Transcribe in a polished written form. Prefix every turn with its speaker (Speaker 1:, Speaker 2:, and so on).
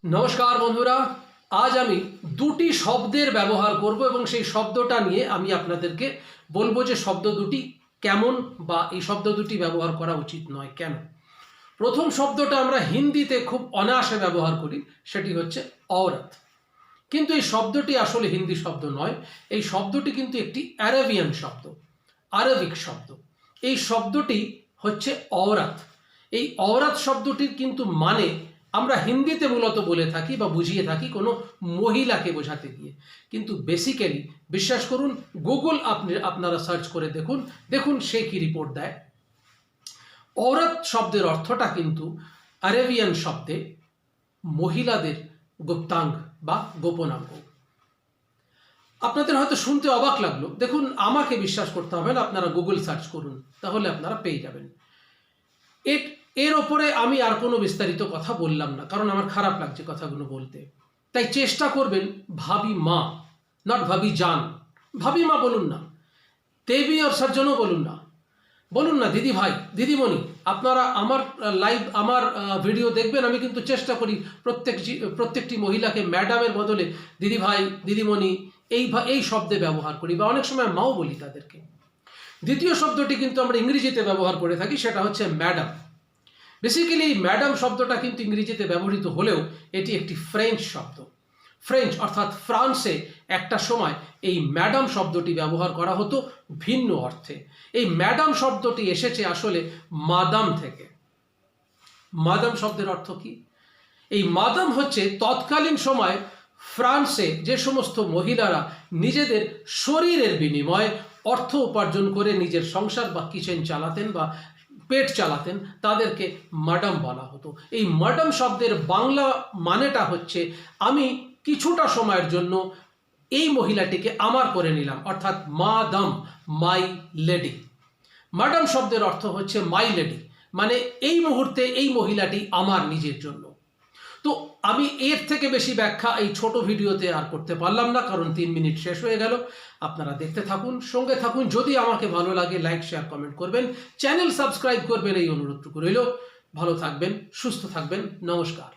Speaker 1: নমস্কার বন্ধুরা, আজ আমি দুটি শব্দের ব্যবহার করব এবং সেই শব্দটা নিয়ে আমি আপনাদেরকে বলবো যে শব্দ দুটি কেমন বা এই শব্দ দুটি ব্যবহার করা উচিত নয় কেন। প্রথম শব্দটা আমরা হিন্দিতে খুব অনায়াসে ব্যবহার করি, সেটি হচ্ছে औरत। কিন্তু এই শব্দটি আসলে হিন্দি শব্দ নয়, এই শব্দটি কিন্তু একটি অ্যারাবিয়ান শব্দ, আরবিক শব্দ। এই শব্দটি হচ্ছে औरत। এই औरत শব্দটির কিন্তু মানে আমরা হিন্দিতে মূলত বলে থাকি বা বুঝিয়ে থাকি কোনো মহিলাকে বোঝাতে গিয়ে, কিন্তু বেসিক্যালি বিশ্বাস করুন, গুগল আপনারা সার্চ করে দেখুন সে কি রিপোর্ট দেয়। औरत শব্দের অর্থটা কিন্তু আরবিয়ান শব্দে মহিলাদের গুপ্তাঙ্গ বা গোপনাঙ্গ। আপনাদের হয়তো শুনতে অবাক লাগলো, দেখুন আমাকে বিশ্বাস করতে হবে না, আপনারা গুগল সার্চ করুন, তাহলে আপনারা পেয়ে যাবেন। এর ওপরে আমি আর কোনো বিস্তারিত কথা বললাম না, কারণ আমার খারাপ লাগছে কথাগুলো বলতে। তাই চেষ্টা করবেন ভাবি মা, নট ভাবি জান। ভাবি মা বলুন না, দেবী আর সজ্জনও বলুন না দিদি ভাই দিদিমণি। আপনারা আমার ভিডিও দেখবেন, আমি কিন্তু চেষ্টা করি প্রত্যেকটি মহিলাকে ম্যাডামের বদলে দিদি ভাই দিদিমণি এই শব্দে ব্যবহার করি, বা অনেক সময় মাও বলি তাদেরকে। দ্বিতীয় শব্দটি কিন্তু আমরা ইংরেজিতে ব্যবহার করে থাকি, সেটা হচ্ছে ম্যাডাম। বেসিক্যালি ম্যাডাম শব্দটা কিন্তু ইংরেজিতে ব্যবহৃত হলেও এটি একটি ফ্রেঞ্চ শব্দ। ফ্রেঞ্চ অর্থাৎ ফ্রান্সে একটা সময় এই ম্যাডাম শব্দটি ব্যবহার করা হতো ভিন্ন অর্থে। এই ম্যাডাম শব্দটি এসেছে আসলে মাদাম থেকে। মাদাম শব্দের অর্থ কি? এই মাদাম হচ্ছে তৎকালীন সময় ফ্রান্সে যে সমস্ত মহিলারা নিজেদের শরীরের বিনিময়ে অর্থ উপার্জন করে নিজের সংসার বা কিচেন চালাতেন বা পেট চালাতেন, তাদেরকে ম্যাডাম বলা হতো। এই ম্যাডাম শব্দের বাংলা মানেটা হচ্ছে আমি কিছুটা সময়ের জন্য এই মহিলাটিকে আমার করে নিলাম, অর্থাৎ মাদাম, মাই লেডি। ম্যাডাম শব্দের অর্থ হচ্ছে মাই লেডি, মানে এই মুহূর্তে এই মহিলাটি আমার নিজের জন্য। তো আমি এর থেকে বেশি ব্যাখ্যা এই ছোট ভিডিওতে আর করতে পারলাম না, কারণ 3 মিনিট শেষ হয়ে গেল। আপনারা দেখতে থাকুন, সঙ্গে থাকুন। যদি আমাকে ভালো লাগে লাইক শেয়ার কমেন্ট করবেন, চ্যানেল সাবস্ক্রাইব করবেন, এই অনুরোধটুকু রইল। ভালো থাকবেন, সুস্থ থাকবেন, নমস্কার।